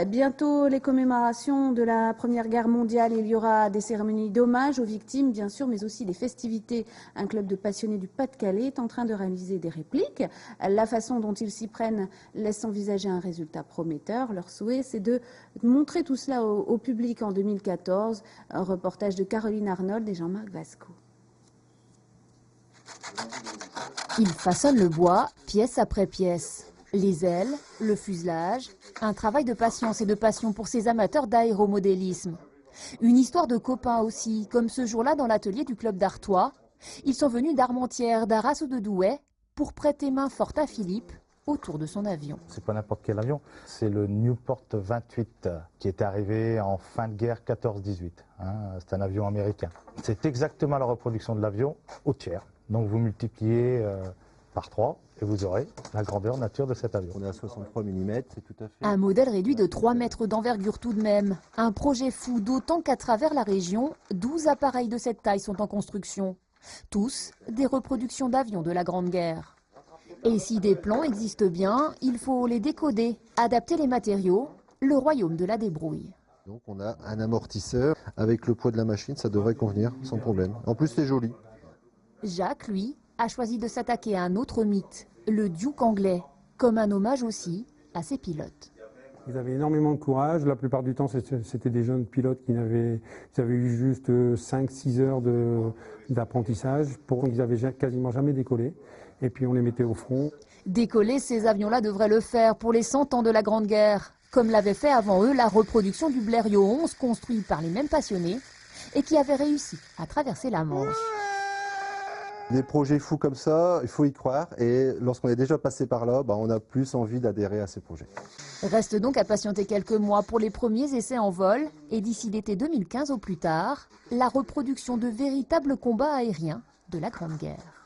Bientôt les commémorations de la Première Guerre mondiale. Il y aura des cérémonies d'hommage aux victimes, bien sûr, mais aussi des festivités. Un club de passionnés du Pas-de-Calais est en train de réaliser des répliques. La façon dont ils s'y prennent laisse envisager un résultat prometteur. Leur souhait, c'est de montrer tout cela au public en 2014. Un reportage de Caroline Arnold et Jean-Marc Vasco. Ils façonnent le bois, pièce après pièce. Les ailes, le fuselage, un travail de patience et de passion pour ces amateurs d'aéromodélisme. Une histoire de copains aussi, comme ce jour-là dans l'atelier du club d'Artois. Ils sont venus d'Armentières, d'Arras ou de Douai pour prêter main forte à Philippe autour de son avion. C'est pas n'importe quel avion, c'est le Newport 28 qui est arrivé en fin de guerre 14-18. C'est un avion américain. C'est exactement la reproduction de l'avion au tiers. Donc vous multipliez par 3 et vous aurez la grandeur nature de cet avion. On est à 63 mm, c'est tout à fait... Un modèle réduit de 3 mètres d'envergure tout de même. Un projet fou, d'autant qu'à travers la région, 12 appareils de cette taille sont en construction. Tous des reproductions d'avions de la Grande Guerre. Et si des plans existent bien, il faut les décoder, adapter les matériaux, le royaume de la débrouille. Donc on a un amortisseur, avec le poids de la machine, ça devrait convenir sans problème. En plus c'est joli. Jacques, lui, a choisi de s'attaquer à un autre mythe, le Duke anglais, comme un hommage aussi à ses pilotes. Ils avaient énormément de courage. La plupart du temps, c'était des jeunes pilotes qui avaient eu juste 5-6 heures d'apprentissage. Ils n'avaient quasiment jamais décollé. Et puis on les mettait au front. Décoller, ces avions-là devraient le faire pour les 100 ans de la Grande Guerre, comme l'avait fait avant eux la reproduction du Blériot 11, construit par les mêmes passionnés, et qui avait réussi à traverser la Manche. Des projets fous comme ça, il faut y croire. Et lorsqu'on est déjà passé par là, on a plus envie d'adhérer à ces projets. Reste donc à patienter quelques mois pour les premiers essais en vol. Et d'ici l'été 2015 au plus tard, la reproduction de véritables combats aériens de la Grande Guerre.